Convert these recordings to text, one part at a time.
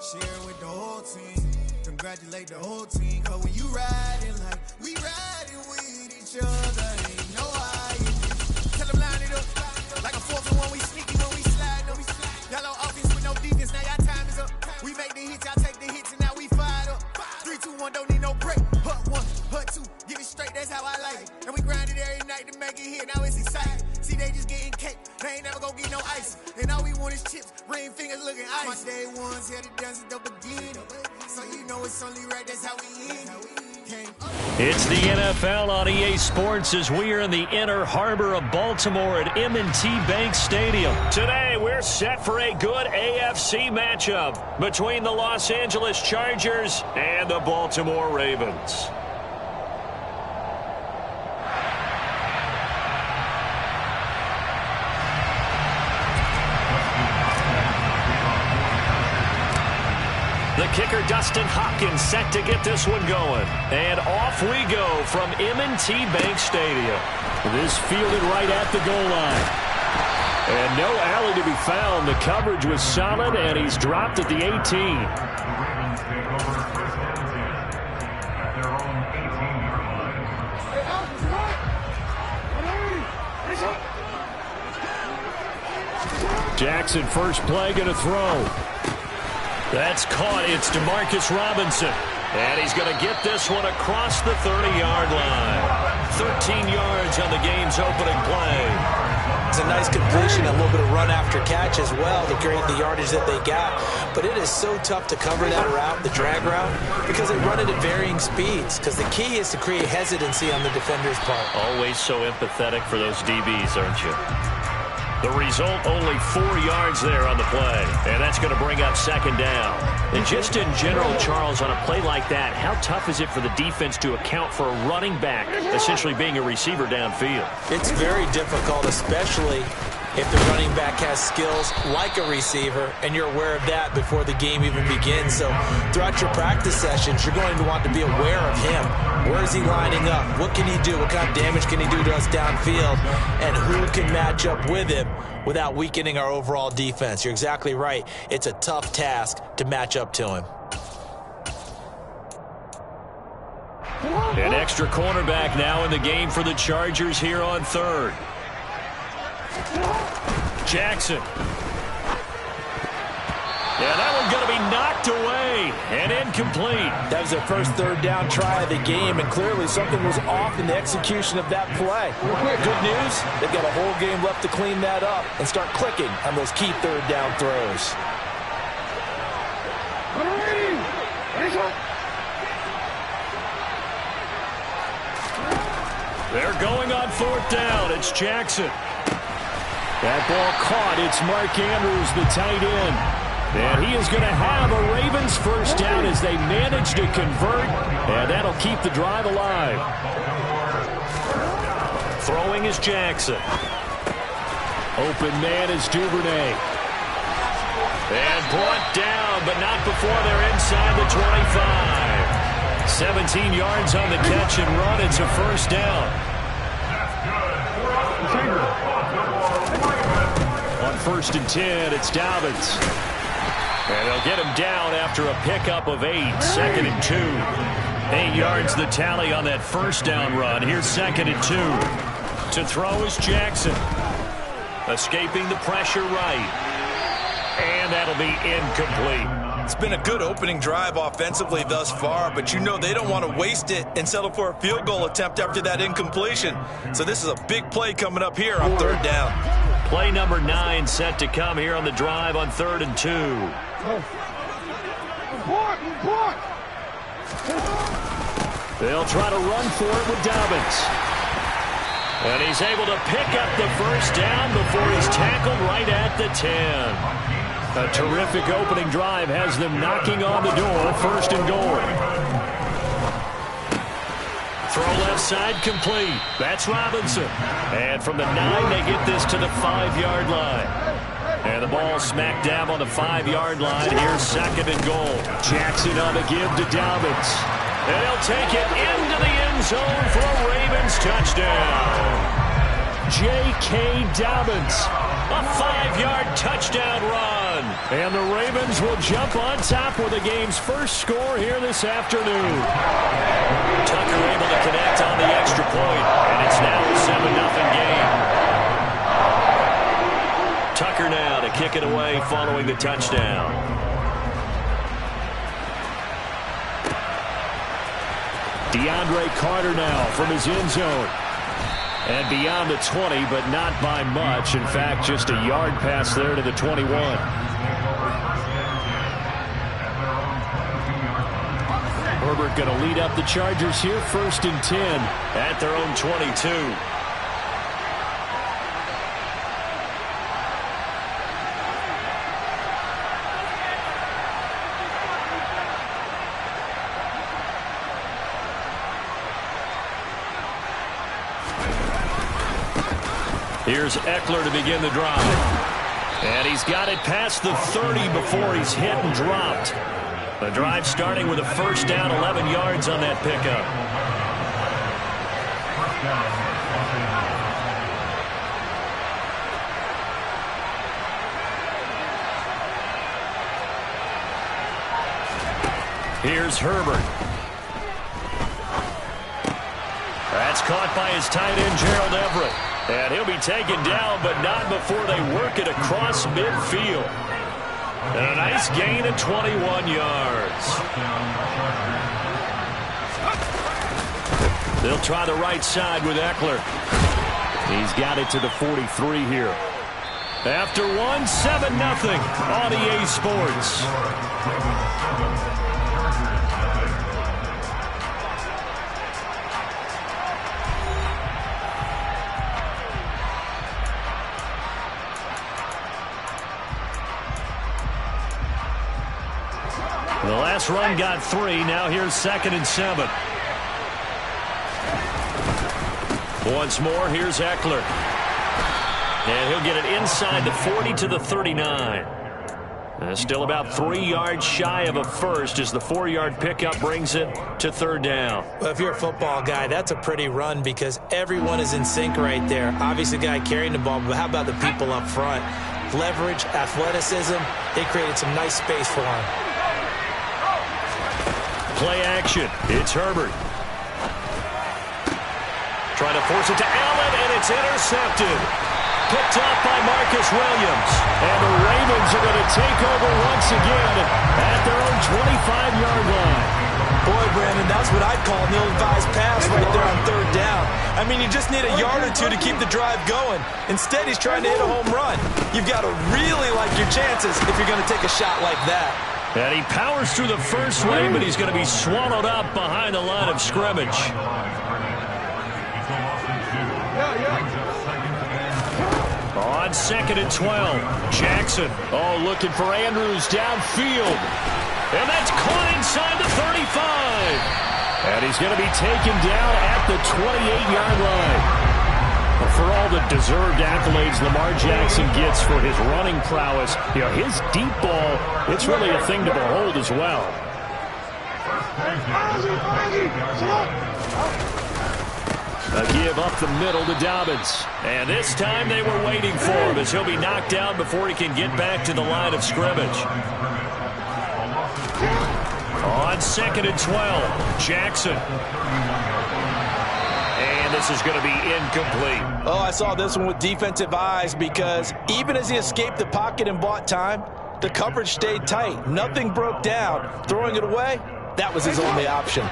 share with the whole team. Congratulate the whole team, cause when you riding like we riding with each other, ain't no hiding. Tell them line it up, like a 4-for-1, we sneaky when we slide them. Y'all on offense with no defense, now y'all time is up. We make the hits, y'all take the hits, and now we fired up. 3, 2, 1, don't need no break. Hut 1, hut 2, get it straight, that's how I like it. And we grind it every night to make it hit, now it's exciting. See, they just getting cake, they ain't never gonna get no ice. And all we want is chips, ring fingers looking ice. My day ones, yeah, the dance is the beginning. So you know it's only right, that's how we end. It's the NFL on EA Sports as we are in the inner harbor of Baltimore at M&T Bank Stadium. Today, we're set for a good AFC matchup between the Los Angeles Chargers and the Baltimore Ravens. The kicker, Dustin Hopkins, set to get this one going. And off we go from M&T Bank Stadium. This fielded right at the goal line. And no alley to be found. The coverage was solid, and he's dropped at the 18. Jackson, first play, going to throw. That's caught. It's DeMarcus Robinson. And he's going to get this one across the 30-yard line. 13 yards on the game's opening play. It's a nice completion, a little bit of run after catch as well to create the yardage that they got. But it is so tough to cover that route, the drag route, because they run it at varying speeds. Because the key is to create hesitancy on the defender's part. Always so empathetic for those DBs, aren't you? The result, only 4 yards there on the play. And that's going to bring up second down. And just in general, Charles, on a play like that, how tough is it for the defense to account for a running back essentially being a receiver downfield? It's very difficult, especially if the running back has skills like a receiver, and you're aware of that before the game even begins. So throughout your practice sessions, you're going to want to be aware of him. Where is he lining up? What can he do? What kind of damage can he do to us downfield? And who can match up with him without weakening our overall defense? You're exactly right. It's a tough task to match up to him. An extra cornerback now in the game for the Chargers here on third. Jackson. Yeah, that one's going to be knocked away and incomplete. That was their first third down try of the game, and clearly something was off in the execution of that play. Good news, they've got a whole game left to clean that up and start clicking on those key third down throws. They're going on fourth down. It's Jackson. That ball caught. It's Mark Andrews, the tight end. And he is going to have a Ravens first down as they manage to convert. And that'll keep the drive alive. Throwing is Jackson. Open man is Duvernay. And brought down, but not before they're inside the 25. 17 yards on the catch and run. It's a first down. On 1st and 10, it's Dobbins. And they'll get him down after a pickup of 8. 2nd and 2. 8 yards the tally on that first down run. Here's 2nd and 2. To throw is Jackson. Escaping the pressure right. And that'll be incomplete. It's been a good opening drive offensively thus far, but you know they don't want to waste it and settle for a field goal attempt after that incompletion. So this is a big play coming up here on third down. Play number 9 set to come here on the drive on 3rd and 2. They'll try to run for it with Dobbins. And he's able to pick up the first down before he's tackled right at the 10. A terrific opening drive has them knocking on the door. 1st and goal. Throw left side complete. That's Robinson. And from the 9, they get this to the 5-yard line. And the ball smack dab on the 5-yard line. Here's 2nd and goal. Jackson on the give to Dobbins. And he'll take it into the end zone for a Ravens touchdown. J.K. Dobbins A 5-yard touchdown run. And the Ravens will jump on top with the game's first score here this afternoon. Tucker able to connect on the extra point, and it's now a 7-0 game. Tucker now to kick it away following the touchdown. DeAndre Carter now from his end zone. And beyond the 20, but not by much. In fact, just a yard pass there to the 21. Herbert going to lead up the Chargers here, 1st and 10 at their own 22. Here's Eckler to begin the drive. And he's got it past the 30 before he's hit and dropped. The drive starting with a 1st down, 11 yards on that pickup. Here's Herbert. That's caught by his tight end, Gerald Everett. And he'll be taken down, but not before they work it across midfield. And a nice gain of 21 yards. They'll try the right side with Eckler. He's got it to the 43 here. After one, 7-0 on EA Sports. The last run got 3. Now here's 2nd and 7. Once more, here's Eckler. And he'll get it inside the 40 to the 39. Still about 3 yards shy of a first as the 4-yard pickup brings it to 3rd down. Well, if you're a football guy, that's a pretty run because everyone is in sync right there. Obviously, the guy carrying the ball, but how about the people up front? Leverage, athleticism, they created some nice space for him. Play action. It's Herbert. Trying to force it to Allen, and it's intercepted. Picked up by Marcus Williams. And the Ravens are going to take over once again at their own 25-yard line. Boy, Brandon, that's what I'd call an ill-advised pass right there on 3rd down. I mean, you just need a yard or 2 to keep the drive going. Instead, he's trying to hit a home run. You've got to really like your chances if you're going to take a shot like that. And he powers through the first wave, but he's going to be swallowed up behind the line of scrimmage. On 2nd and 12, Jackson. Oh, looking for Andrews downfield. And that's caught inside the 35. And he's going to be taken down at the 28-yard line. For all the deserved accolades Lamar Jackson gets for his running prowess, you know, his deep ball, it's really a thing to behold as well. A give up the middle to Dobbins. And this time they were waiting for him as he'll be knocked down before he can get back to the line of scrimmage. On 2nd and 12, Jackson. And this is going to be incomplete. Oh, I saw this one with defensive eyes because even as he escaped the pocket and bought time, the coverage stayed tight. Nothing broke down. Throwing it away, that was his only option.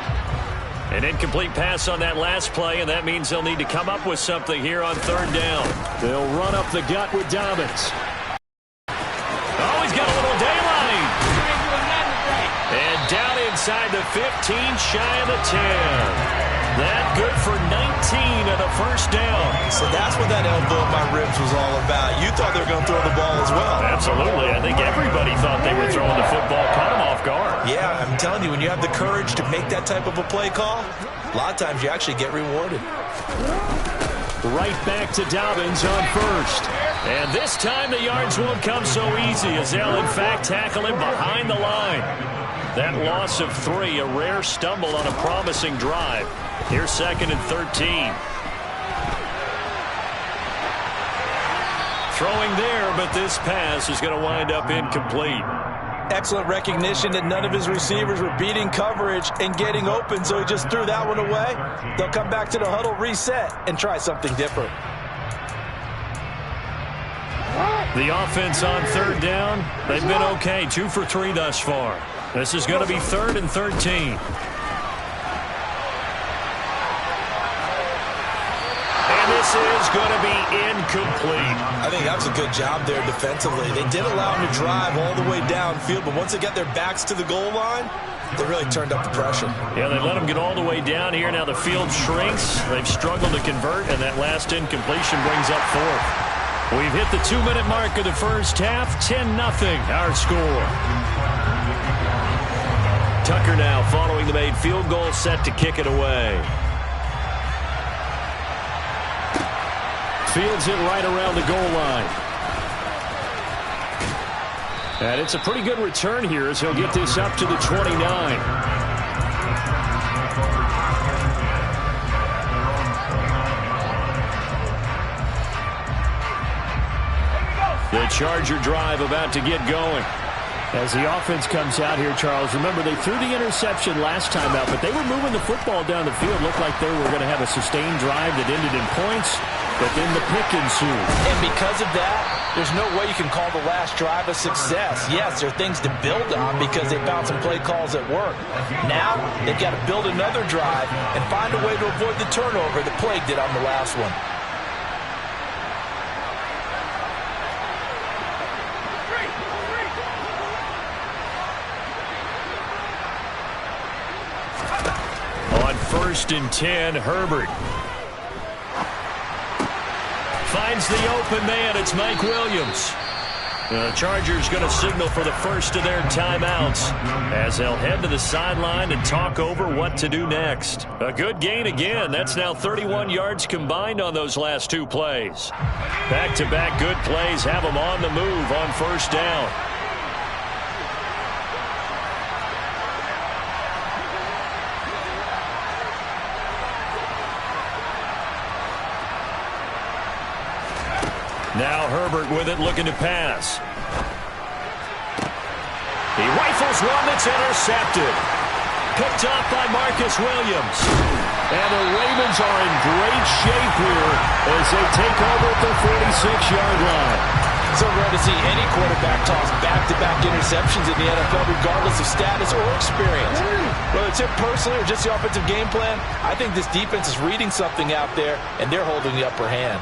An incomplete pass on that last play, and that means they'll need to come up with something here on 3rd down. They'll run up the gut with Dobbins. Oh, he's got a little daylight. And down inside the 15, shy of the 10. That good for 19 of the 1st down. So that's what that elbow in my ribs was all about. You thought they were going to throw the ball as well. Absolutely. I think everybody thought they were throwing the football, caught him off guard. Yeah, I'm telling you, when you have the courage to make that type of a play call, a lot of times you actually get rewarded. Right back to Dobbins on 1st. And this time the yards won't come so easy as they'll, in fact, tackle him behind the line. That loss of 3, a rare stumble on a promising drive. Here's 2nd and 13. Throwing there, but this pass is going to wind up incomplete. Excellent recognition that none of his receivers were beating coverage and getting open, so he just threw that one away. They'll come back to the huddle, reset, and try something different. The offense on third down, they've been okay. 2 for 3 thus far. This is going to be 3rd and 13. This is going to be incomplete. I think that was a good job there defensively. They did allow him to drive all the way downfield, but once they got their backs to the goal line, they really turned up the pressure. Yeah, they let him get all the way down here. Now the field shrinks. They've struggled to convert, and that last incompletion brings up 4th. We've hit the 2-minute mark of the first half. 10-0 our score. Tucker now following the made field goal, set to kick it away. Fields it right around the goal line. And it's a pretty good return here as he'll get this up to the 29. The Charger drive about to get going. As the offense comes out here, Charles, remember they threw the interception last time out, but they were moving the football down the field. Looked like they were going to have a sustained drive that ended in points, but then the pick ensued. And because of that, there's no way you can call the last drive a success. Yes, there are things to build on because they found some play calls at work. Now, they've got to build another drive and find a way to avoid the turnover that plagued it on the last one. On 1st and 10, Herbert finds the open man. It's Mike Williams. The Chargers going to signal for the first of their timeouts as they'll head to the sideline and talk over what to do next. A good gain again. That's now 31 yards combined on those last 2 plays. Back-to-back good plays have them on the move on 1st down. Now Herbert with it, looking to pass. He rifles one that's intercepted. Picked up by Marcus Williams. And the Ravens are in great shape here as they take over at the 46-yard line. So rare to see any quarterback toss back-to-back interceptions in the NFL, regardless of status or experience. Whether it's him personally or just the offensive game plan, I think this defense is reading something out there, and they're holding the upper hand.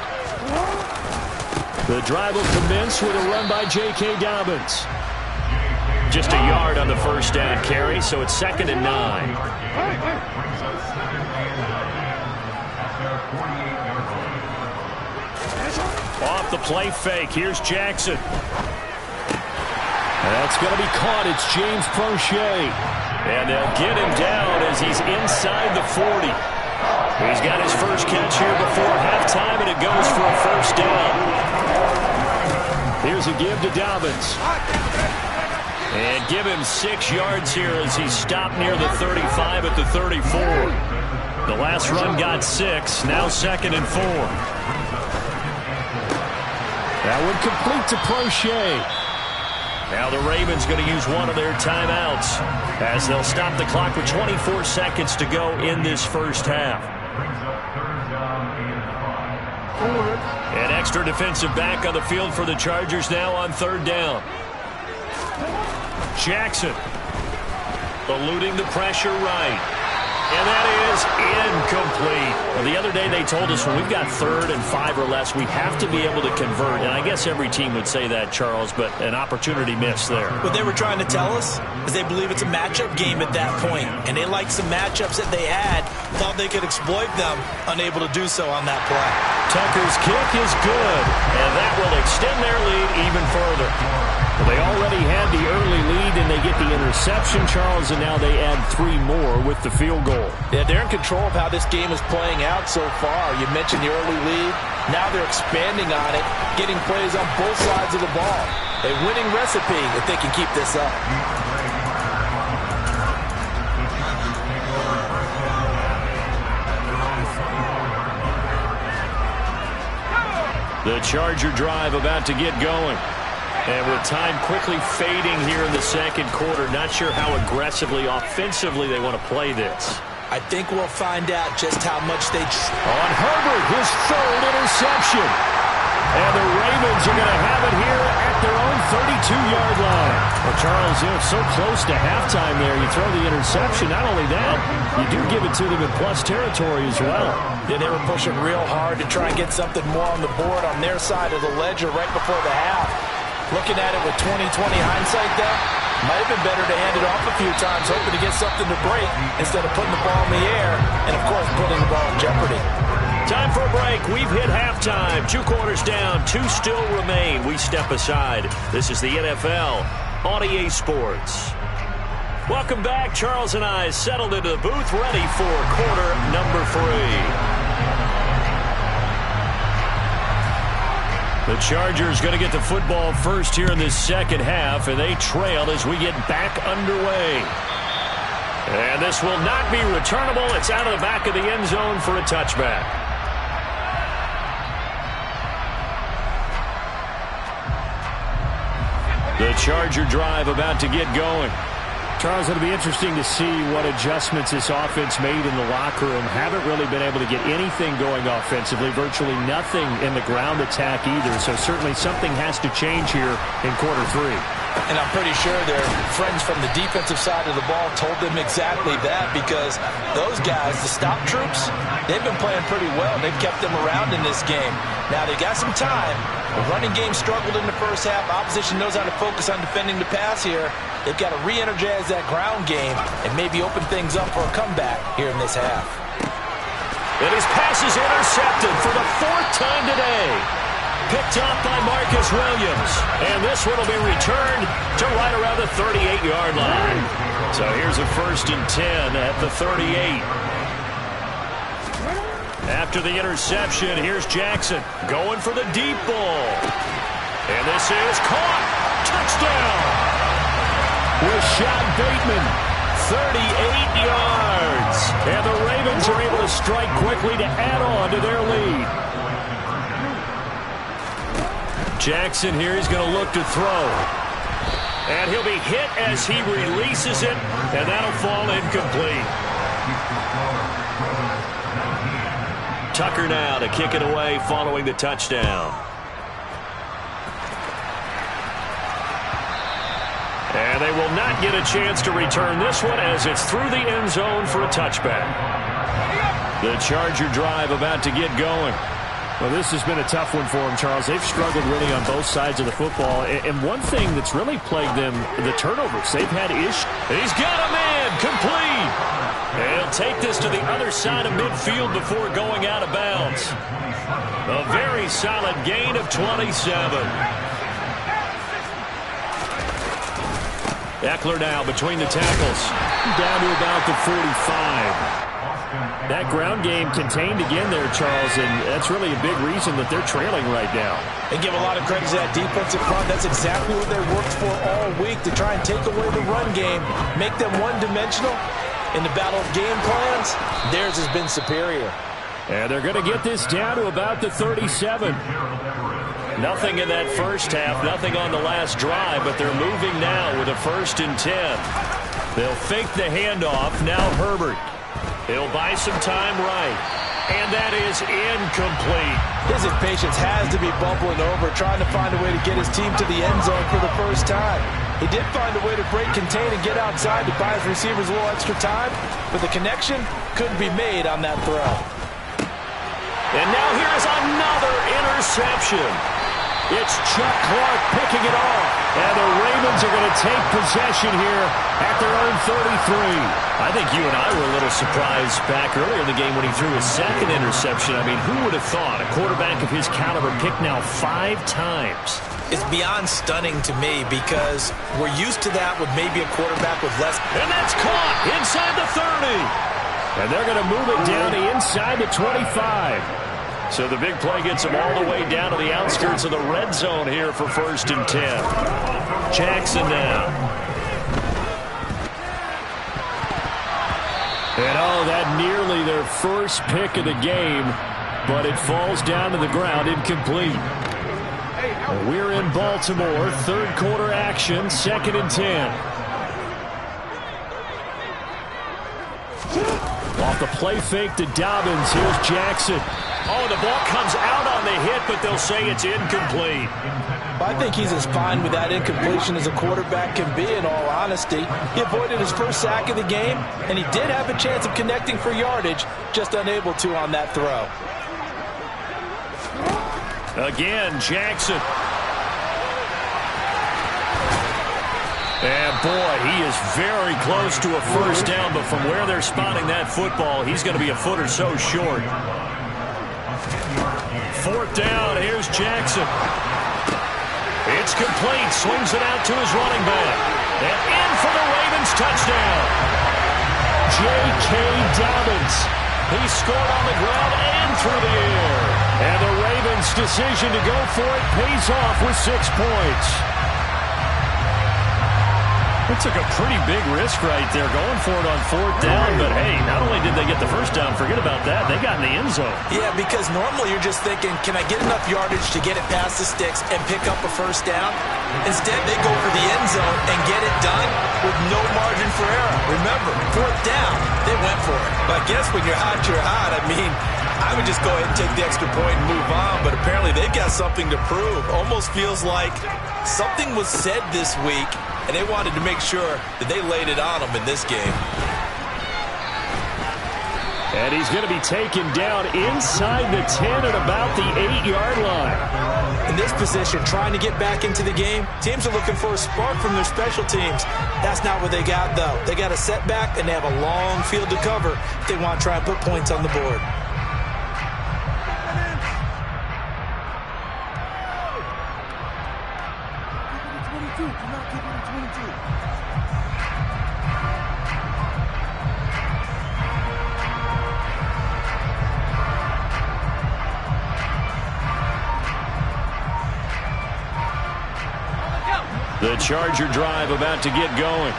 The drive will commence with a run by J.K. Dobbins. Just a yard on the 1st down carry, so it's 2nd and 9. Off the play fake, here's Jackson. That's going to be caught. It's James Prochet. And they'll get him down as he's inside the 40. He's got his first catch here before halftime, and it goes for a 1st down. Here's a give to Dobbins. And give him 6 yards here as he's stopped near the 35 at the 34. The last run got 6, now 2nd and 4. That would complete to Prochet. Now the Ravens going to use one of their timeouts as they'll stop the clock with 24 seconds to go in this first half. An extra defensive back on the field for the Chargers now on 3rd down. Jackson eluding the pressure right. And that is incomplete. Well, the other day they told us when we've got 3rd and 5 or less, we have to be able to convert. And I guess every team would say that, Charles, but an opportunity missed there. What they were trying to tell us is they believe it's a matchup game at that point. And they liked some matchups that they had, thought they could exploit them, unable to do so on that play. Tucker's kick is good, and that will extend their lead even further. Well, they already had the early lead, and they get the interception, Charles, and now they add 3 more with the field goal. Yeah, they're in control of how this game is playing out so far. You mentioned the early lead. Now they're expanding on it, getting plays on both sides of the ball. A winning recipe if they can keep this up. The Charger drive about to get going. And with time quickly fading here in the second quarter, not sure how aggressively, offensively they want to play this. I think we'll find out just how much they... On Herbert, his third interception. And the Ravens are going to have it here at their own 32-yard line. Well, Charles, so close to halftime there. You throw the interception. Not only that, you do give it to them in plus territory as well. Yeah, they were pushing real hard to try and get something more on the board on their side of the ledger right before the half. Looking at it with 20/20 hindsight, though, might have been better to hand it off a few times, hoping to get something to break instead of putting the ball in the air and, of course, putting the ball in jeopardy. Time for a break. We've hit halftime. 2 quarters down. 2 still remain. We step aside. This is the NFL on EA Sports. Welcome back. Charles and I settled into the booth, ready for quarter number 3. The Chargers going to get the football first here in this second half, and they trail as we get back underway. And this will not be returnable. It's out of the back of the end zone for a touchback. The Charger drive about to get going. Charles, it'll be interesting to see what adjustments this offense made in the locker room. Haven't really been able to get anything going offensively, virtually nothing in the ground attack either. So certainly something has to change here in quarter 3. And I'm pretty sure their friends from the defensive side of the ball told them exactly that, because those guys, the stop troops, they've been playing pretty well. They've kept them around in this game. Now they got some time. The running game struggled in the first half. Opposition knows how to focus on defending the pass here. They've got to re-energize that ground game and maybe open things up for a comeback here in this half. And his pass is intercepted for the 4th time today. Picked up by Marcus Williams. And this one will be returned to right around the 38-yard line. So here's a 1st and 10 at the 38. After the interception, here's Jackson going for the deep ball. And this is caught. Touchdown. Rashad Bateman, 38 yards. And the Ravens are able to strike quickly to add on to their lead. Jackson here, he's going to look to throw. And he'll be hit as he releases it, and that'll fall incomplete. Tucker now to kick it away following the touchdown. And they will not get a chance to return this one as it's through the end zone for a touchback. The Charger drive about to get going. Well, this has been a tough one for them, Charles. They've struggled really on both sides of the football. And one thing that's really plagued them, the turnovers. They've had issues. He's got a man complete. And he'll take this to the other side of midfield before going out of bounds. A very solid gain of 27. Eckler now between the tackles. Down to about the 45. That ground game contained again there, Charles, and that's really a big reason that they're trailing right now. They give a lot of credit to that defensive front. That's exactly what they worked for all week, to try and take away the run game, make them one-dimensional. In the battle of game plans, theirs has been superior. And they're going to get this down to about the 37. Nothing in that first half, nothing on the last drive, but they're moving now with a 1st and 10. They'll fake the handoff. Now Herbert. He'll buy some time right. And that is incomplete. His impatience has to be bubbling over, trying to find a way to get his team to the end zone for the first time. He did find a way to break, contain, and get outside to buy his receivers a little extra time, but the connection couldn't be made on that throw. And now here's another interception. It's Chuck Clark picking it off. And the Ravens are going to take possession here at their own 33. I think you and I were a little surprised back earlier in the game when he threw his 2nd interception. I mean, who would have thought a quarterback of his caliber picked now 5 times? It's beyond stunning to me, because we're used to that with maybe a quarterback with less. And that's caught inside the 30. And they're going to move it down to inside the 25. So the big play gets them all the way down to the outskirts of the red zone here for 1st and 10. Jackson now. And that nearly their first pick of the game. but it falls down to the ground incomplete. We're in Baltimore, third quarter action, 2nd and 10. Off the play fake to Dobbins, here's Jackson. Oh, the ball comes out on the hit, but they'll say it's incomplete. I think he's as fine with that incompletion as a quarterback can be, in all honesty. He avoided his first sack of the game, and he did have a chance of connecting for yardage, just unable to on that throw. Again, Jackson. And boy, he is very close to a first down, but from where they're spotting that football, he's going to be a foot or so short. 4th down, here's Jackson. It's complete, swings it out to his running back. And in for the Ravens touchdown. J.K. Dobbins. He scored on the ground and through the air. And the Ravens' decision to go for it pays off with 6 points. It took a pretty big risk right there going for it on 4th down, but hey, not only did they get the first down, forget about that, they got in the end zone. Yeah, because normally you're just thinking, can I get enough yardage to get it past the sticks and pick up a first down? Instead, they go for the end zone and get it done with no margin for error. Remember, 4th down, they went for it. But I guess when you're hot, you're hot. I mean, I would just go ahead and take the extra point and move on, but apparently they've got something to prove. Almost feels like something was said this week, and they wanted to make sure that they laid it on them in this game. And he's going to be taken down inside the 10 at about the 8-yard line. In this position, trying to get back into the game, teams are looking for a spark from their special teams. That's not what they got, though. They got a setback, and they have a long field to cover if they want to try and put points on the board. The Charger drive about to get going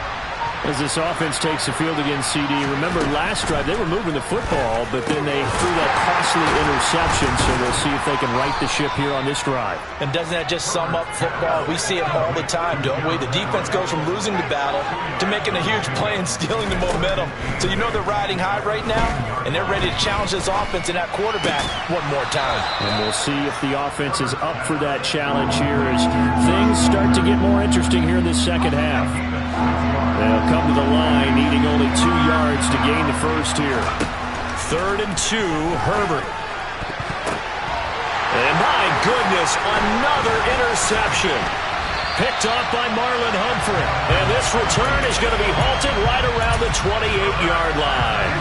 as this offense takes the field against CD. Remember, last drive, they were moving the football, but then they threw that costly interception, so we'll see if they can right the ship here on this drive. And doesn't that just sum up football? We see it all the time, don't we? The defense goes from losing the battle to making a huge play and stealing the momentum. So you know they're riding high right now, and they're ready to challenge this offense and that quarterback one more time. And we'll see if the offense is up for that challenge here as things start to get more interesting here in the second half. They'll come to the line, needing only 2 yards to gain the first here. 3rd and 2, Herbert. And my goodness, another interception. Picked off by Marlon Humphrey. And this return is going to be halted right around the 28-yard line.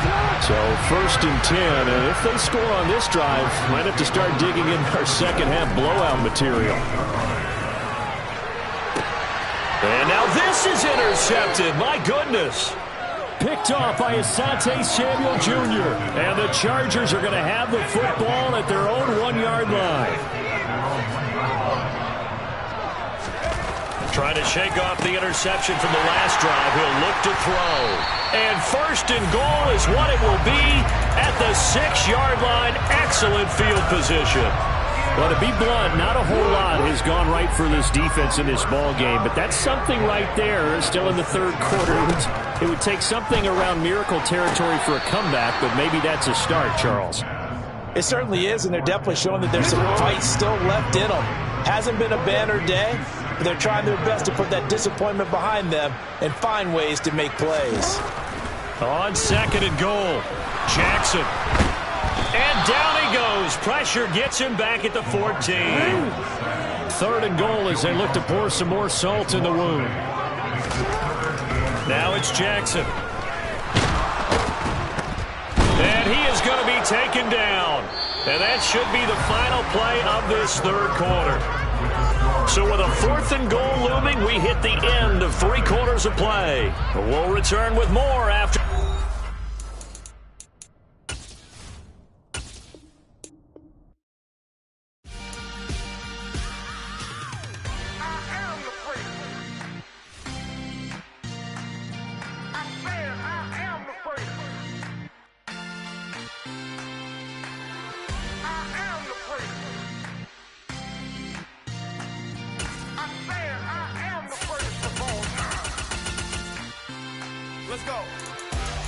So 1st and 10, and if they score on this drive, might have to start digging in our second half blowout material. And now this is intercepted. My goodness. Picked off by Asante Samuel Jr. And the Chargers are going to have the football at their own 1-yard line. Trying to shake off the interception from the last drive. He'll look to throw. And 1st and goal is what it will be at the 6-yard line. Excellent field position. Well, to be blunt, not a whole lot has gone right for this defense in this ball game, but that's something right there. Still in the 3rd quarter. It would take something around miracle territory for a comeback, but maybe that's a start, Charles. It certainly is, and they're definitely showing that there's some fight still left in them. Hasn't been a banner day, but they're trying their best to put that disappointment behind them and find ways to make plays. On 2nd and goal, Jackson. And down he goes. Pressure gets him back at the 14. 3rd and goal as they look to pour some more salt in the wound. Now it's Jackson. And he is going to be taken down. And that should be the final play of this 3rd quarter. So with a 4th and goal looming, we hit the end of 3 quarters of play. We'll return with more after. Let's go.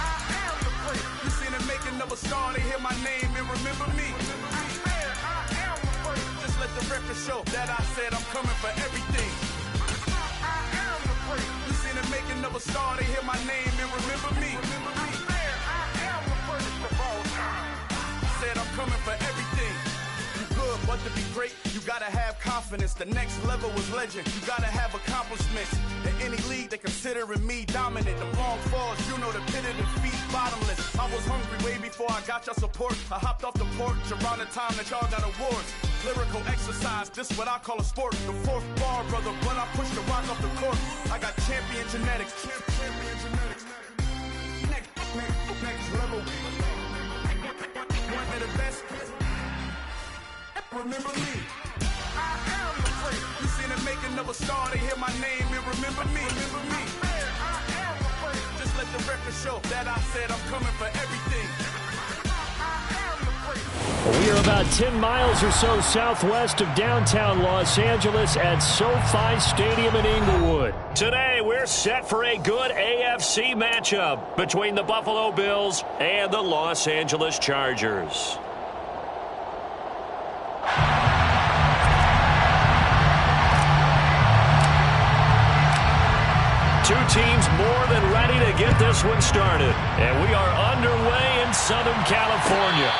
I am the prince. You seen the making of a star, they hear my name and remember me. I am the prince. Just let the record show that I said I'm coming for everything. I am the prince. You seen the making of a star, they hear my name and remember me. I am the prince of all time. Said I'm coming for everything. You good, but to be great, you gotta have confidence. The next level was legend. You gotta have accomplishments. In any league, they considering me dominant. The long falls, you know the pit of defeat, bottomless. I was hungry way before I got your support. I hopped off the porch around the time that y'all got awards. Lyrical exercise, this what I call a sport. The fourth bar, brother, when I push the rock off the court. I got champion genetics. Champion genetics. Next level. One of the best. Remember me. I am the prince. You seen the making of a star, they hear my name and remember me. Remember me. I am the prince. Just let the record show that I said I'm coming for everything. I am the prince. We are about 10 miles or so southwest of downtown Los Angeles at SoFi Stadium in Inglewood. Today, we're set for a good AFC matchup between the Buffalo Bills and the Los Angeles Chargers. Two teams more than ready to get this one started. And we are underway in Southern California.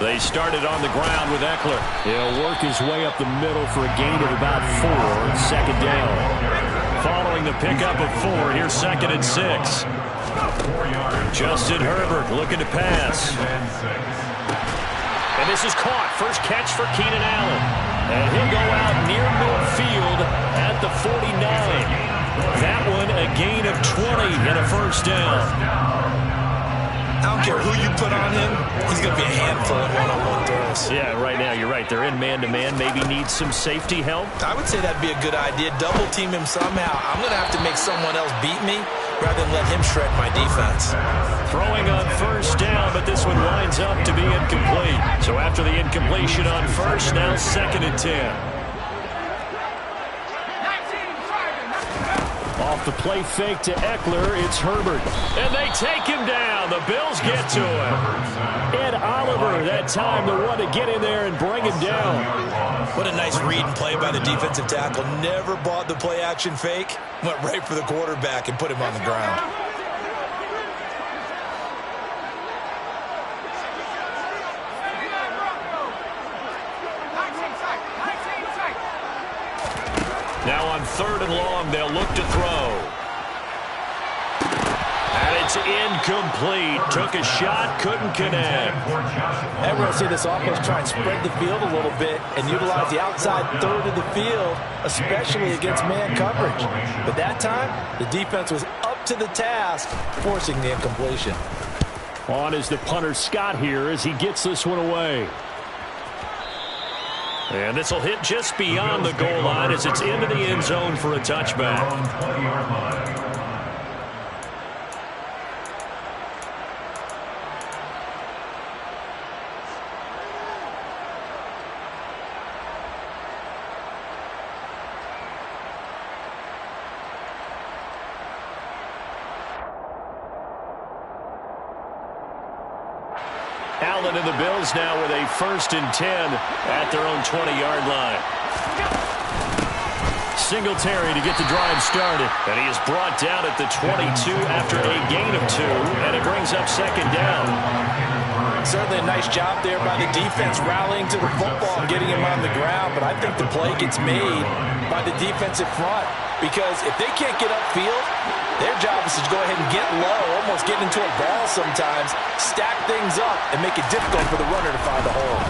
They started on the ground with Eckler. He'll work his way up the middle for a gain of about 4, second down. Following the pickup of 4, here's 2nd and 6. Justin Herbert looking to pass. And this is caught. First catch for Keenan Allen. And he'll go out near midfield at the 49. That one a gain of 20 and a first down. I don't care who you put on him, he's going to be a handful of one-on-one throws. Yeah, right now, you're right. They're in man-to-man. Maybe need some safety help. I would say that'd be a good idea. Double team him somehow. I'm going to have to make someone else beat me rather than let him shred my defense. Throwing on first down, but this one winds up to be incomplete. So after the incompletion on first, now 2nd and 10. Off the play fake to Eckler, it's Herbert. And they take him down. The Bills get to him. Ed Oliver, that time, the one to get in there and bring him down. What a nice read and play by the defensive tackle. Never bought the play action fake. Went right for the quarterback and put him on the ground. Now on 3rd and long, they'll look to throw. And it's incomplete. Took a shot, couldn't connect. And we're going to see this offense try and spread the field a little bit and utilize the outside third of the field, especially against man coverage. But that time, the defense was up to the task, forcing the incompletion. On is the punter Scott here as he gets this one away. And this will hit just beyond the goal line as it's into the end zone for a touchback. Allen and the Bills now with a 1st and 10 at their own 20-yard line. Singletary to get the drive started. And he is brought down at the 22 after a gain of 2. And it brings up 2nd down. Certainly a nice job there by the defense rallying to the football and getting him on the ground. But I think the play gets made by the defensive front. Because if they can't get upfield, their job is to go ahead and get low, almost get into a ball sometimes, stack things up, and make it difficult for the runner to find a hole.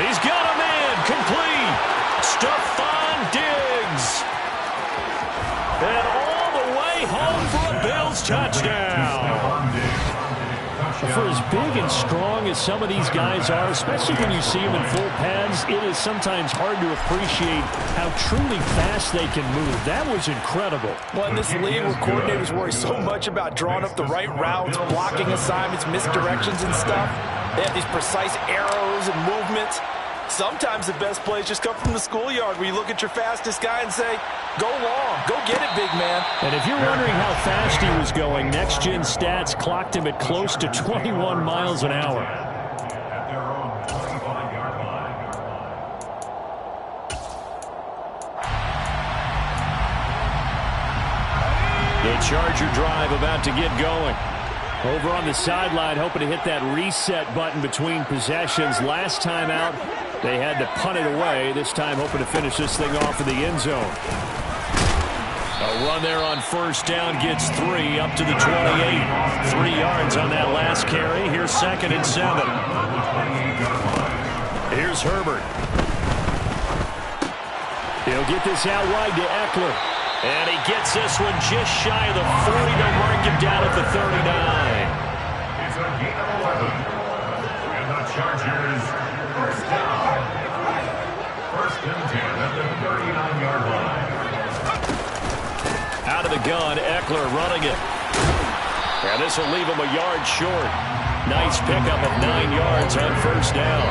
He's got a man. Complete. Stephon Diggs. And all the way home for a Bills touchdown. For as big and strong as some of these guys are, especially when you see them in full pads, it is sometimes hard to appreciate how truly fast they can move. That was incredible. Well, in this league where coordinators worry so much about drawing up the right routes, blocking assignments, misdirections and stuff, they have these precise arrows and movements. Sometimes the best plays just come from the schoolyard where you look at your fastest guy and say, go long, go get it, big man. And if you're wondering how fast he was going, next-gen stats clocked him at close to 21 miles an hour. The Charger drive about to get going. Over on the sideline, hoping to hit that reset button between possessions. Last time out, they had to punt it away. This time, hoping to finish this thing off in the end zone. A run there on first down gets 3 up to the 28. 3 yards on that last carry. Here's 2nd and 7. Here's Herbert. He'll get this out wide to Eckler. And he gets this one just shy of the 40 to mark him down at the 39. It's a gain of 11. And the Chargers first down. First and 10 at the 39-yard line. Out of the gun, Eckler running it. And this will leave him a yard short. Nice pickup of 9 yards on first down.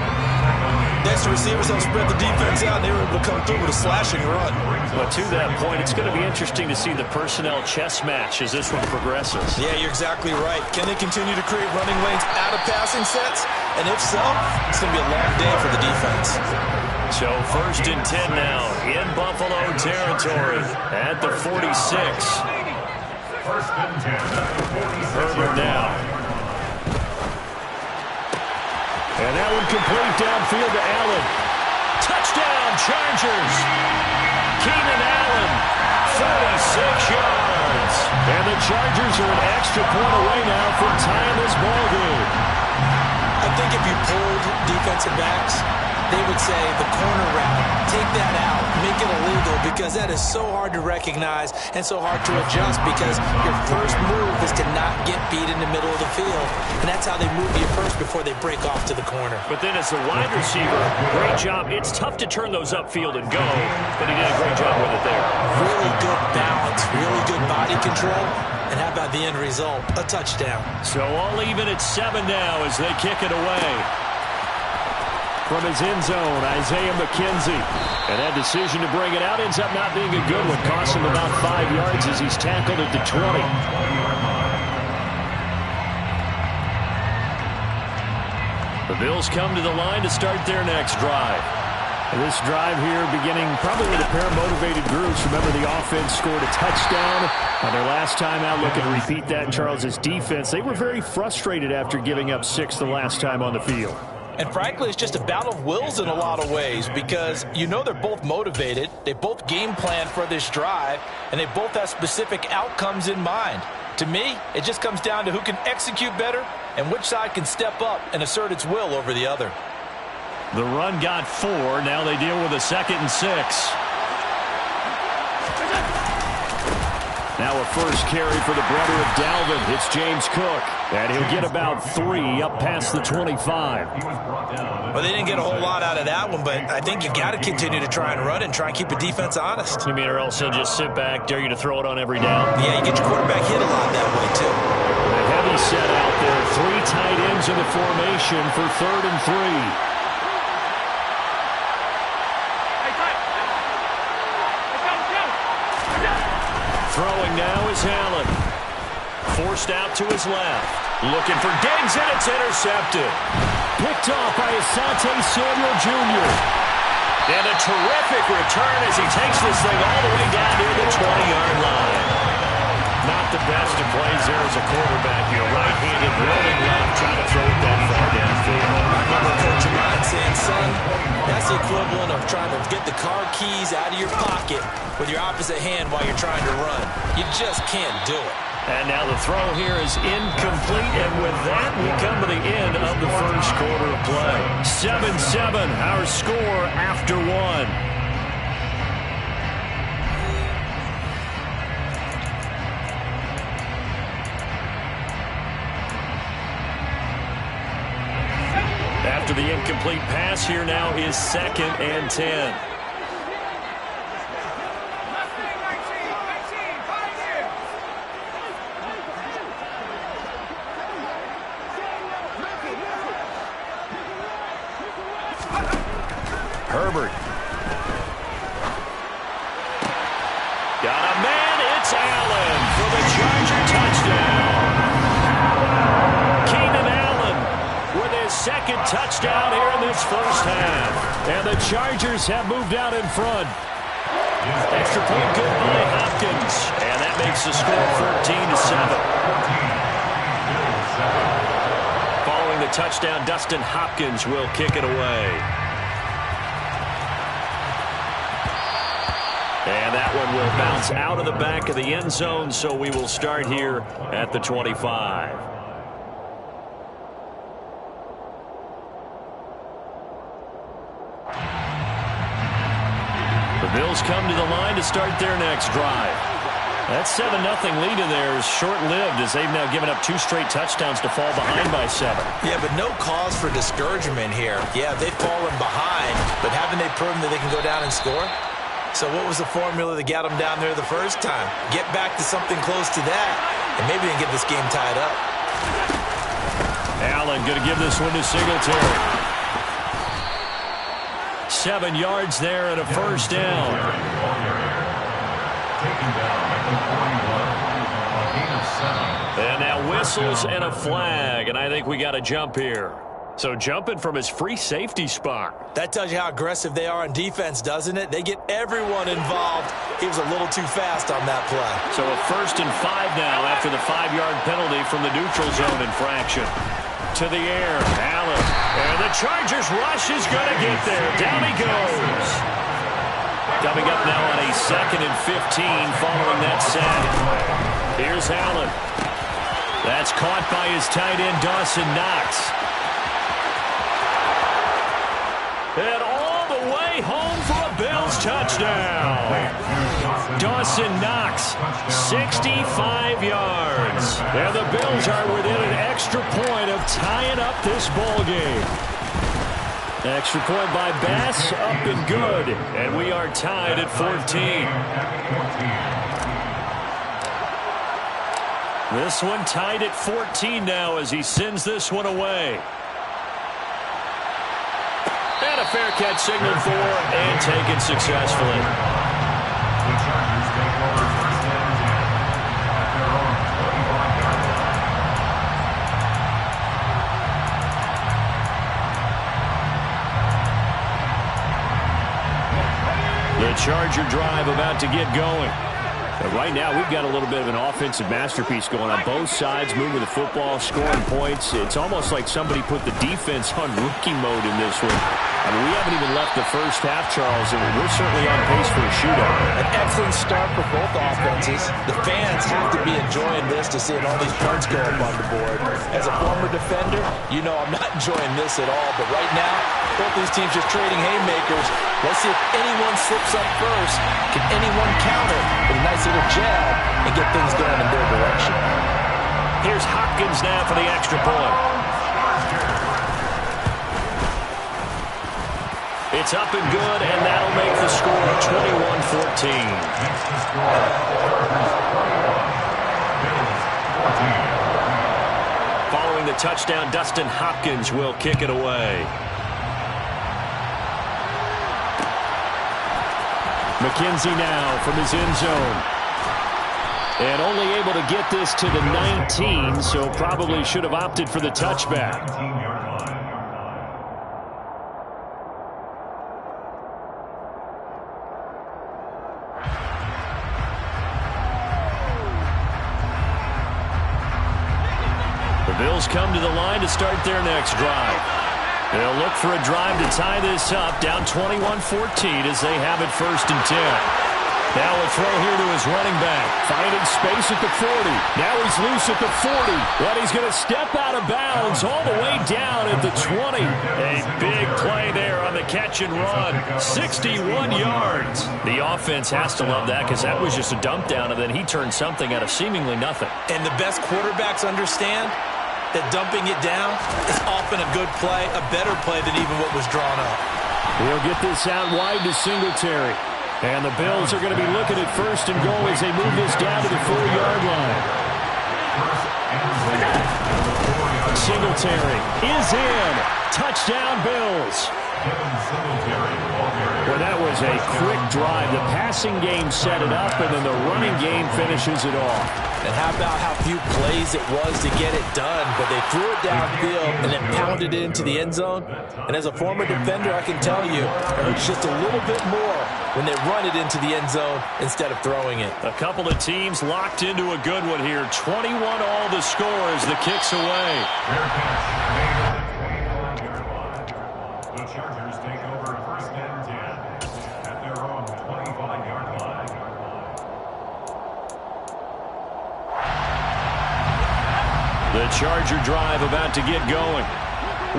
Next, the receivers don't spread the defense out, and they were able to come through with a slashing run. But to that point, it's going to be interesting to see the personnel chess match as this one progresses. Yeah, you're exactly right. Can they continue to create running lanes out of passing sets? And if so, it's going to be a long day for the defense. So first and 10 now in Buffalo territory at the 46. First and 10 at the 46. Herbert now. And that one complete downfield to Allen. Touchdown, Chargers. Keenan Allen, 46 yards. And the Chargers are an extra point away now from tying this ball game. I think if you pulled defensive backs, they would say the corner route, take that out, make it illegal, because that is so hard to recognize and so hard to adjust, because your first move is to not get beat in the middle of the field. And that's how they move you first before they break off to the corner. But then as a wide receiver, great job. It's tough to turn those upfield and go, but he did a great job with it there. Really good balance, really good body control. And how about the end result? A touchdown. So all even at 7 now as they kick it away. From his end zone, Isaiah McKenzie. And that decision to bring it out ends up not being a good one. Costs him about 5 yards as he's tackled at the 20. The Bills come to the line to start their next drive. And this drive here beginning probably with a pair of motivated groups. Remember, the offense scored a touchdown on their last time out. Looking to repeat that in Charles's defense. They were very frustrated after giving up 6 the last time on the field. And frankly, it's just a battle of wills in a lot of ways, because you know they're both motivated, they both game plan for this drive, and they both have specific outcomes in mind. To me, it just comes down to who can execute better and which side can step up and assert its will over the other. The run got 4. Now they deal with a 2nd and 6. Now a first carry for the brother of Dalvin. It's James Cook. And he'll get about 3 up past the 25. Well, they didn't get a whole lot out of that one, but I think you got to continue to try and run and try and keep the defense honest. You mean, or else he'll just sit back, dare you to throw it on every down? Yeah, you get your quarterback hit a lot that way, too. A heavy set out there. 3 tight ends in the formation for 3rd and 3. Throwing now is Allen. Forced out to his left. Looking for Diggs, and it's intercepted. Picked off by Asante Samuel Jr. And a terrific return as he takes this thing all the way down near the 20-yard line. Not the best of plays there as a quarterback. You're right-handed, rolling left, trying to throw it that far downfield. I remember Coach of mine saying, son, that's the equivalent of trying to get the car keys out of your pocket with your opposite hand while you're trying to run. You just can't do it. And now the throw here is incomplete, and with that, we come to the end of the first quarter of play. 7-7, our score after one. After the incomplete pass, here now is 2nd and 10. Herbert. Got a man. It's Allen for the Charger touchdown. Keenan Allen with his 2nd touchdown here in this first half. And the Chargers have moved out in front. Extra point good by Hopkins. And that makes the score 14-7. Following the touchdown, Dustin Hopkins will kick it away. And that one will bounce out of the back of the end zone, so we will start here at the 25. The Bills come to the line to start their next drive. That 7-0 lead in there is short-lived as they've now given up 2 straight touchdowns to fall behind by 7. Yeah, but no cause for discouragement here. Yeah, they've fallen behind, but haven't they proven that they can go down and score? So what was the formula that got them down there the first time? Get back to something close to that, and maybe they can get this game tied up. Allen going to give this one to Singletary. 7 yards there and a first down. And now whistles and a flag, and I think we got a jump here. So jumping from his free safety spot. That tells you how aggressive they are on defense, doesn't it? They get everyone involved. He was a little too fast on that play. So a 1st and 5 now after the 5-yard penalty from the neutral zone infraction. To the air, Allen. And the Chargers rush is going to get there. Down he goes. Coming up now on a 2nd and 15 following that sack. Here's Allen. That's caught by his tight end, Dawson Knox. And all the way home for a Bills touchdown. Dawson Knox, 65 yards. And the Bills are within an extra point of tying up this ball game. Extra point by Bass, up and good. And we are tied at 14. This one tied at 14 now as he sends this one away. And a fair catch signaled for and taken successfully. The Chargers take over 1st and 10 at their own 25-yard line. The Charger drive about to get going. But right now, we've got a little bit of an offensive masterpiece going on both sides, moving the football, scoring points. It's almost like somebody put the defense on rookie mode in this one. I mean, we haven't even left the first half, Charles, and we're certainly on pace for a shootout. An excellent start for both offenses. The fans have to be enjoying this to see all these points go up on the board. As a former defender, you know I'm not enjoying this at all. But right now, both these teams just trading haymakers. Let's see if anyone slips up first. Can anyone counter with a nice little jab and get things going in their direction? Here's Hopkins now for the extra point. It's up and good, and that'll make the score 21-14. Following the touchdown, Dustin Hopkins will kick it away. McKenzie now from his end zone. And only able to get this to the 19, so probably should have opted for the touchback. The Bills come to the line to start their next drive. They'll look for a drive to tie this up, down 21-14 as they have it 1st and 10. Now a throw here to his running back. Finding space at the 40. Now he's loose at the 40. But he's going to step out of bounds all the way down at the 20. A big play there on the catch and run. 61 yards. The offense has to love that because that was just a dump down, and then he turned something out of seemingly nothing. And the best quarterbacks understand that dumping it down is often a good play, a better play than even what was drawn up. He'll get this out wide to Singletary. And the Bills are going to be looking at first and goal as they move this down to the 4-yard line. Singletary is in. Touchdown, Bills. Well, that was a quick drive. The passing game set it up, and then the running game finishes it off. And how about how few plays it was to get it done, but they threw it downfield and then pounded it into the end zone. And as a former defender, I can tell you, it hurts just a little bit more when they run it into the end zone instead of throwing it. A couple of teams locked into a good one here. 21 all the score as the kick's away. The Chargers take over first and 10 at their own 25-yard line. The Charger drive about to get going.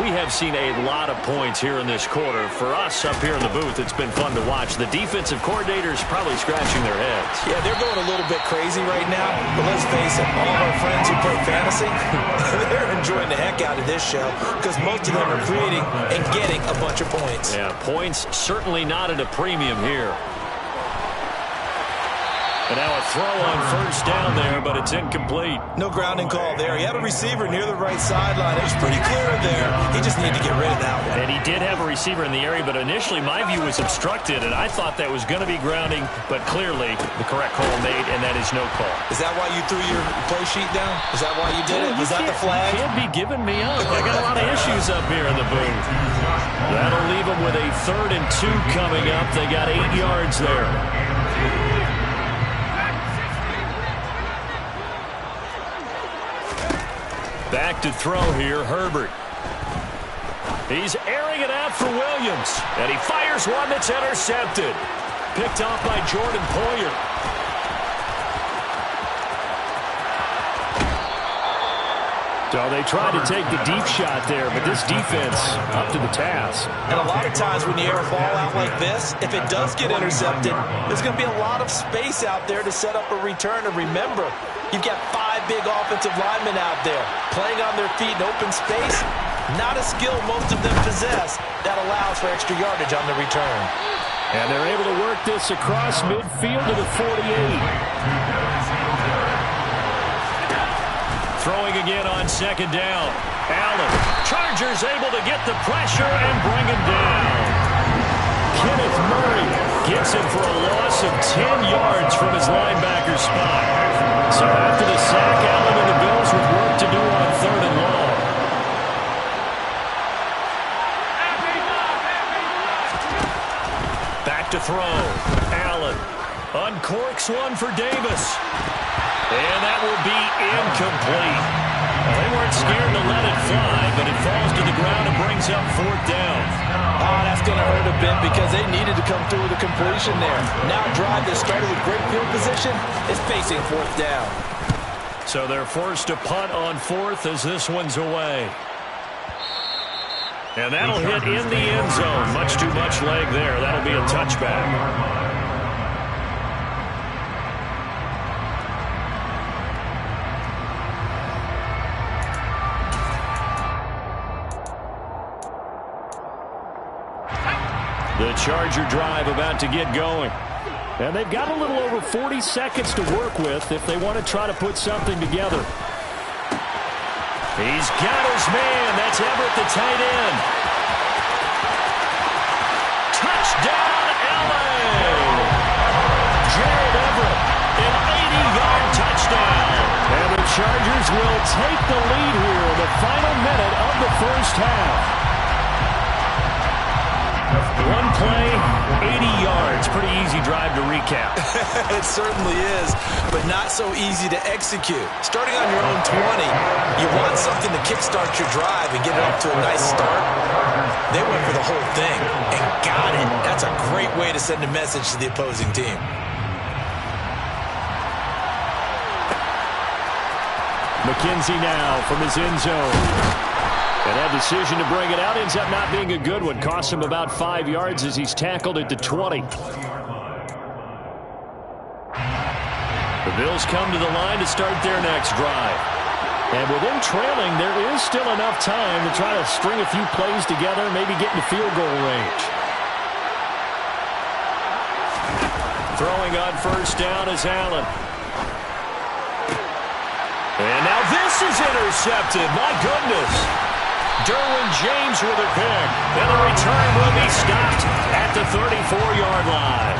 We have seen a lot of points here in this quarter. For us up here in the booth, it's been fun to watch. The defensive coordinators probably scratching their heads. Yeah, they're going a little bit crazy right now, but let's face it, all of our friends who play fantasy, they're enjoying the heck out of this show because most of them are creating and getting a bunch of points. Yeah, points certainly not at a premium here. And now a throw on first down there, but it's incomplete. No grounding call there. He had a receiver near the right sideline. It was pretty clear there. He just needed to get rid of that one. And he did have a receiver in the area, but initially my view was obstructed, and I thought that was going to be grounding, but clearly the correct call made, and that is no call. Is that why you threw your play sheet down? Is that why you did it? Was that the flag? You can't be giving me up. I got a lot of issues up here in the booth. That'll leave them with a 3rd and 2 coming up. They got 8 yards there. Back to throw here, Herbert. He's airing it out for Williams. And he fires one that's intercepted. Picked off by Jordan Poyer. So they tried to take the deep shot there, but this defense up to the task. And a lot of times when you air a ball out like this, if it does get intercepted, there's going to be a lot of space out there to set up a return. And remember, you've got 5 big offensive linemen out there playing on their feet in open space. Not a skill most of them possess that allows for extra yardage on the return. And they're able to work this across midfield to the 48. Throwing again on 2nd down. Allen. Chargers able to get the pressure and bring him down. Kenneth Murray gets him for a loss of 10 yards from his linebacker spot. So after the sack, Allen and the Bills with work to do on 3rd and long. Back to throw. Allen uncorks one for Davis. And that will be incomplete. Well, they weren't scared to let it fly, but it falls to the ground and brings up 4th down. Oh, that's going to hurt a bit because they needed to come through with a completion there. Now a drive that started with great field position is facing 4th down. So they're forced to punt on 4th as this one's away. And that'll hit in the end zone. Much too much leg there. That'll be a touchback. The Charger drive about to get going. And they've got a little over 40 seconds to work with if they want to try to put something together. He's got his man. That's Everett, the tight end. Touchdown, LA! Jared Everett, an 80-yard touchdown. And the Chargers will take the lead here in the final minute of the first half. One play, 80 yards. Pretty easy drive to recap. It certainly is, but not so easy to execute. Starting on your own 20, you want something to kickstart your drive and get it up to a nice start. They went for the whole thing and got it. That's a great way to send a message to the opposing team. McKenzie now from his end zone. And that decision to bring it out ends up not being a good one. Costs him about 5 yards as he's tackled at the 20. The Bills come to the line to start their next drive. And with them trailing, there is still enough time to try to string a few plays together, maybe get into field goal range. Throwing on first down is Allen. And now this is intercepted. My goodness. Derwin James with a pick. And the return will be stopped at the 34-yard line.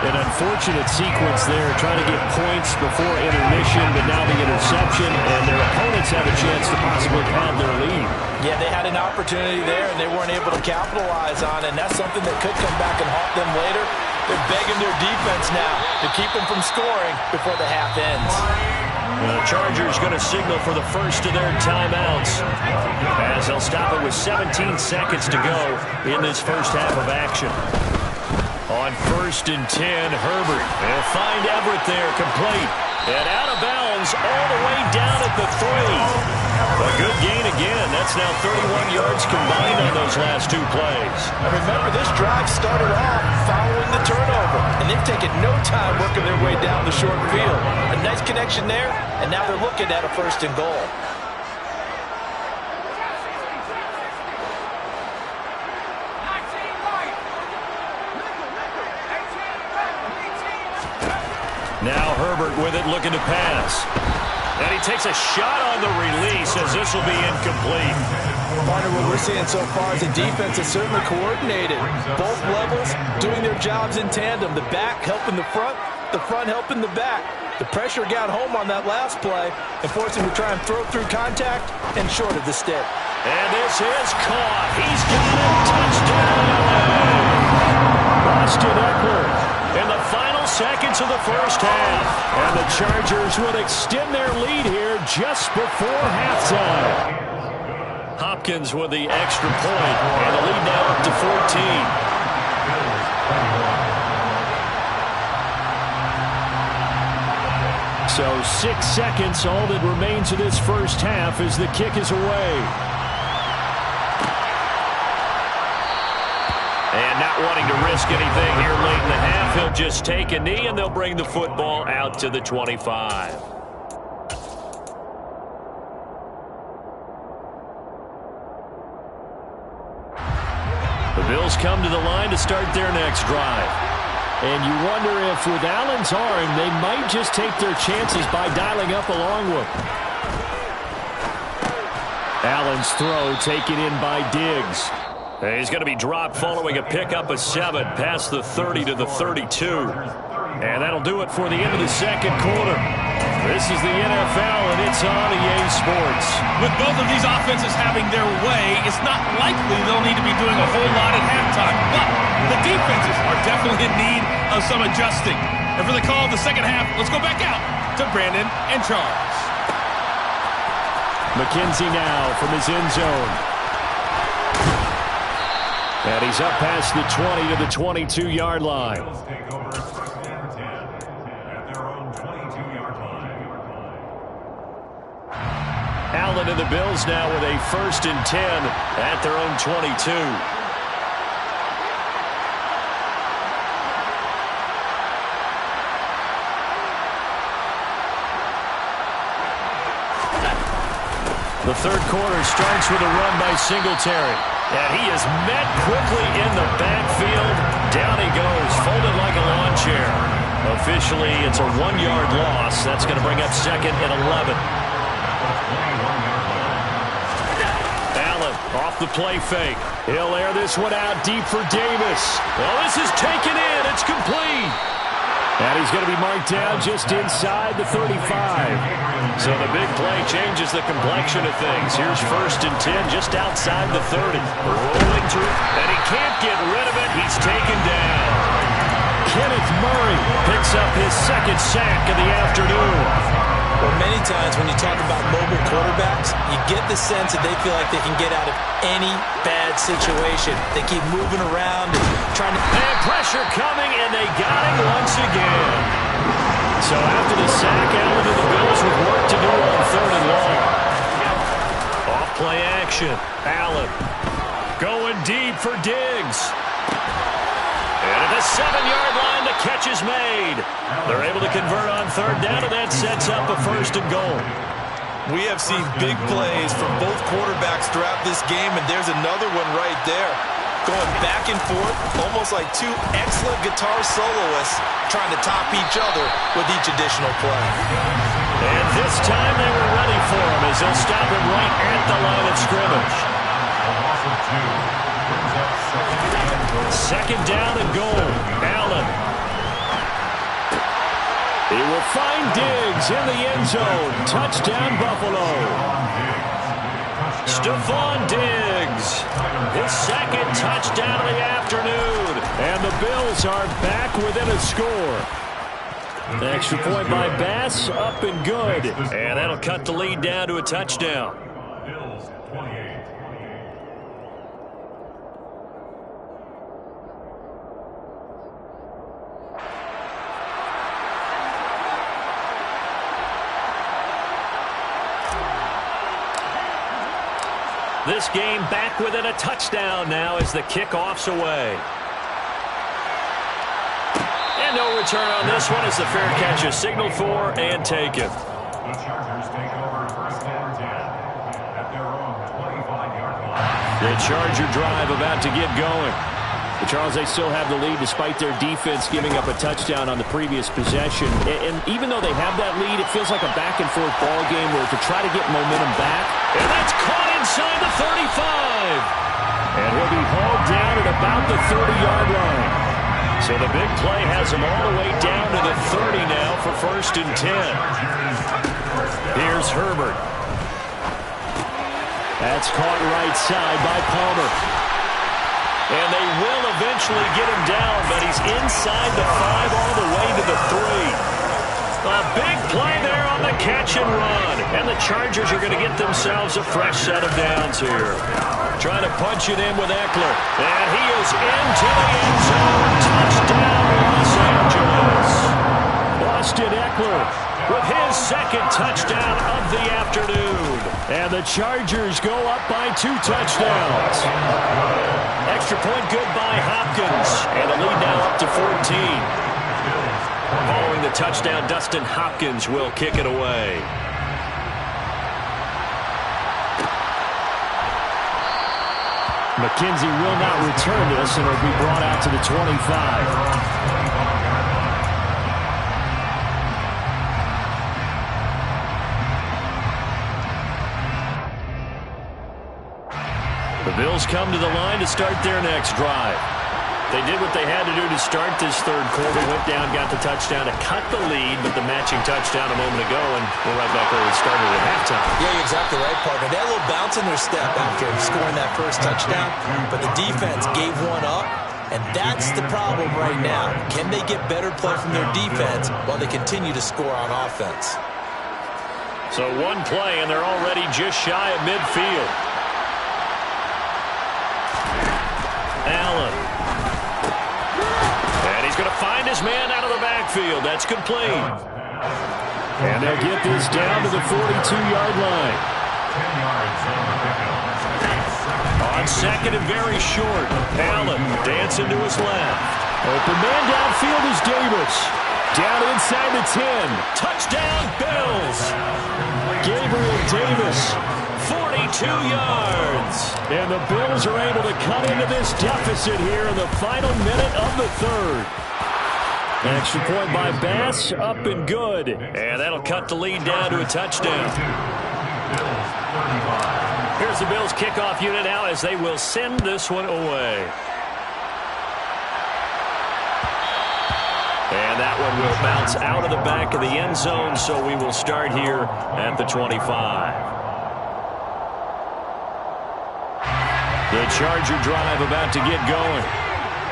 An unfortunate sequence there, trying to get points before intermission, but now the interception, and their opponents have a chance to possibly pad their lead. Yeah, they had an opportunity there, and they weren't able to capitalize on it, and that's something that could come back and haunt them later. They're begging their defense now to keep them from scoring before the half ends. The Chargers going to signal for the first of their timeouts, as they'll stop it with 17 seconds to go in this first half of action. On first and 10, Herbert. They'll find Everett there, complete. And out of bounds all the way down at the 3. A good gain again. That's now 31 yards combined on those last 2 plays. And remember, this drive started off following the turnover, and they've taken no time working their way down the short field. A nice connection there, and now they're looking at a first and goal. Now Herbert with it, looking to pass. And he takes a shot on the release as this will be incomplete. Partner, what we're seeing so far is a defense that's certainly coordinated. Both levels doing their jobs in tandem. The back helping the front helping the back. The pressure got home on that last play and forced him to try and throw through contact and short of the stick. And this is caught. He's got it. Touchdown. Austin Eckler. In the final seconds of the first half. And the Chargers would extend their lead here just before halftime. Hopkins with the extra point. And the lead now up to 14. So 6 seconds, all that remains of this first half as the kick is away. And not wanting to risk anything here late in the half, he'll just take a knee and they'll bring the football out to the 25. The Bills come to the line to start their next drive. And you wonder if with Allen's arm, they might just take their chances by dialing up along with him. Allen's throw taken in by Diggs. He's going to be dropped following a pickup of 7 past the 30 to the 32. And that'll do it for the end of the second quarter. This is the NFL, and it's on EA Sports. With both of these offenses having their way, it's not likely they'll need to be doing a whole lot at halftime. But the defenses are definitely in need of some adjusting. And for the call of the second half, let's go back out to Brandon and Charles. McKenzie now from his end zone. And he's up past the 20 to the 22-yard line. Allen and the Bills now with a first and 10 at their own 22. The third quarter starts with a run by Singletary. And he is met quickly in the backfield. Down he goes, folded like a lawn chair. Officially, it's a 1-yard loss. That's going to bring up second and 11. Allen off the play fake. He'll air this one out deep for Davis. Well, this is taken in. It's complete. And he's going to be marked down just inside the 35. So the big play changes the complexion of things. Here's first and 10 just outside the 30. Rolling through, and he can't get rid of it. He's taken down. Kenneth Murray picks up his second sack of the afternoon. Well, many times when you talk about mobile quarterbacks, you get the sense that they feel like they can get out of any bad situation. They keep moving around and trying to... And pressure coming, and they got him once again. So after the sack, Allen and the Bills with work to do on 3rd and long. Off-play action. Allen going deep for Diggs. And at the 7-yard line, the catch is made. They're able to convert on 3rd down, and that sets up a 1st and goal. We have seen big plays from both quarterbacks throughout this game, and there's another one right there. Going back and forth, almost like two excellent guitar soloists trying to top each other with each additional play. And this time they were ready for him as they'll stop him right at the line of scrimmage. Second down and goal. Allen. He will find Diggs in the end zone. Touchdown, Buffalo. Stephon Diggs. His 2nd touchdown of the afternoon. And the Bills are back within a score. The extra point by Bass, up and good. And that'll cut the lead down to a touchdown. Bills 28. This game back within a touchdown now as the kickoff's away. And no return on this one as the fair catch is signaled for and taken. The Chargers take over 1st and 10 at their own 25-yard line. The Charger drive about to get going. But Charles, they still have the lead despite their defense giving up a touchdown on the previous possession. And even though they have that lead, it feels like a back-and-forth ball game where to try to get momentum back. And that's caught inside the 35. And he'll be hauled down at about the 30-yard line. So the big play has him all the way down to the 30 now for 1st and 10. Here's Herbert. That's caught right side by Palmer. And they will eventually get him down, but he's inside the 5 all the way to the 3. A big play there on the catch and run. And the Chargers are going to get themselves a fresh set of downs here. Trying to punch it in with Eckler. And he is into the end zone. Touchdown, Los Angeles. Austin Eckler with his 2nd touchdown of the afternoon. And the Chargers go up by 2 touchdowns. Extra point good by Hopkins. And the lead now up to 14. Following the touchdown, Dustin Hopkins will kick it away. McKenzie will not return this, and it'll be brought out to the 25. The Bills come to the line to start their next drive. They did what they had to do to start this 3rd quarter. Went down, got the touchdown to cut the lead, but the matching touchdown a moment ago, and we're right back where we started at halftime. Yeah, you're exactly right, partner. They had a little bounce in their step after scoring that 1st touchdown, but the defense gave one up, and that's the problem right now. Can they get better play from their defense while they continue to score on offense? So one play, and they're already just shy of midfield. Allen. And he's going to find his man out of the backfield. That's complete. And they'll get this down to the 42-yard line. 10 yards on the pickup. On 2nd and very short. Allen dancing to his left. Open man downfield is Davis. Down inside the 10. Touchdown, Bills. Gabriel Davis, 42 yards. And the Bills are able to cut into this deficit here in the final minute of the 3rd. An extra point by Bass, up and good. And that'll cut the lead down to a touchdown. Here's the Bills kickoff unit now as they will send this one away. And that one will bounce out of the back of the end zone, so we will start here at the 25. The Charger drive about to get going.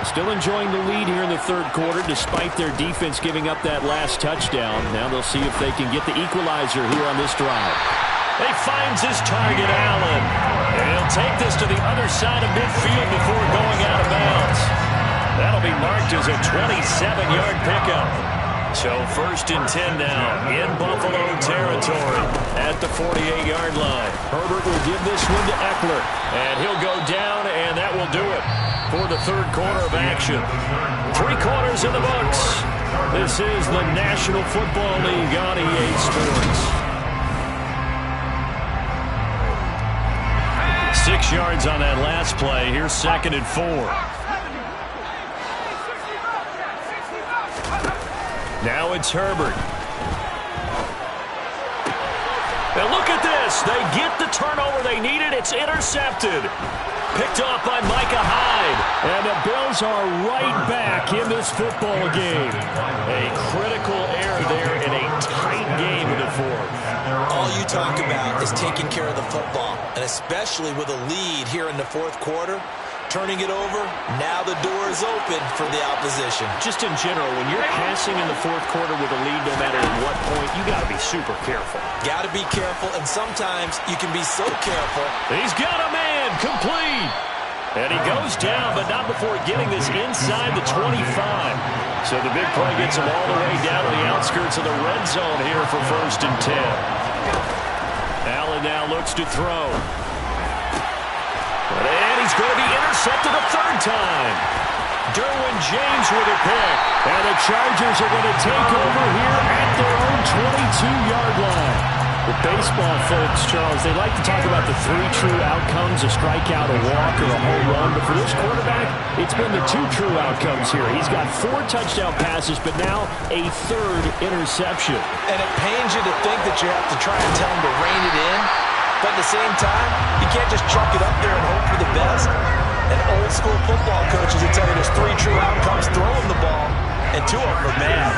Still enjoying the lead here in the 3rd quarter despite their defense giving up that last touchdown. Now they'll see if they can get the equalizer here on this drive. He finds his target, Allen. And he'll take this to the other side of midfield before going out of bounds. That'll be marked as a 27-yard pickup. So 1st and 10 now in Buffalo territory at the 48-yard line. Herbert will give this one to Eckler, and he'll go down, and that will do it for the third quarter of action. 3 quarters in the books. This is the National Football League on EA Sports. 6 yards on that last play. Here's 2nd and 4. Now it's Herbert. Now look at this. They get the turnover they needed. It's intercepted. Picked off by Micah Hyde. And the Bills are right back in this football game. A critical error there in a tight game in the fourth. All you talk about is taking care of the football, and especially with a lead here in the fourth quarter. Turning it over, now the door is open for the opposition. Just in general, when you're passing in the fourth quarter with a lead, no matter at what point, you got to be super careful. Got to be careful, and sometimes you can be so careful. He's got a man, complete. And he goes down, but not before getting this inside the 25. So the big play gets him all the way down to the outskirts of the red zone here for 1st and 10. Allen now looks to throw. And he's going to be intercepted a 3rd time. Derwin James with a pick. And the Chargers are going to take over here at their own 22-yard line. The baseball folks, Charles, they like to talk about the 3 true outcomes, a strikeout, a walk, or a home run. But for this quarterback, it's been the 2 true outcomes here. He's got 4 touchdown passes, but now a 3rd interception. And it pains you to think that you have to try and tell him to rein it in. But at the same time, you can't just chuck it up there and hope for the best. And old-school football coaches will tell you there's 3 true outcomes. Throw him the ball, and 2 of them are bad.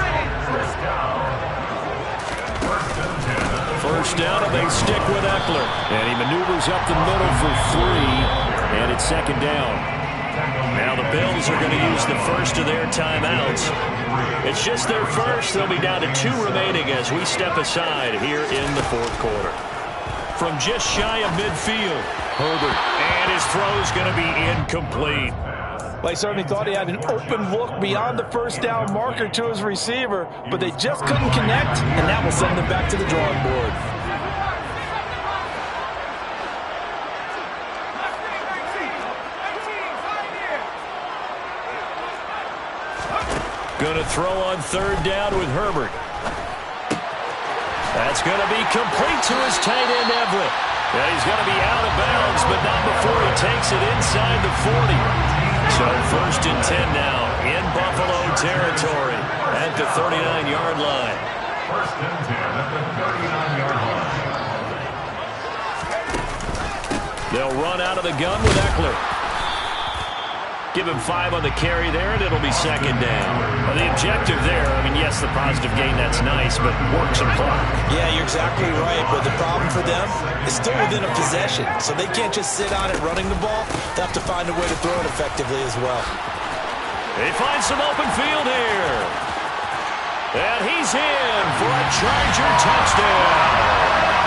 First down, and they stick with Eckler. And he maneuvers up the middle for 3, and it's 2nd down. Now the Bills are going to use the first of their timeouts. It's just their first. They'll be down to 2 remaining as we step aside here in the fourth quarter. From just shy of midfield, Herbert, and his throw's going to be incomplete. Well, he certainly thought he had an open look beyond the first down marker to his receiver, but they just couldn't connect, and that will send them back to the drawing board. Going to throw on 3rd down with Herbert. That's going to be complete to his tight end, Everett. And he's going to be out of bounds, but not before he takes it inside the 40. So 1st and 10 now in Buffalo territory at the 39-yard line. 1st and 10 at the 39-yard line. They'll run out of the gun with Eckler. Give him 5 on the carry there, and it'll be 2nd down. Well, the objective there, I mean, yes, the positive gain, that's nice, but work some clock. Yeah, you're exactly right, but the problem for them is still within a possession, so they can't just sit on it running the ball. They have to find a way to throw it effectively as well. They find some open field here. And he's in for a Charger touchdown.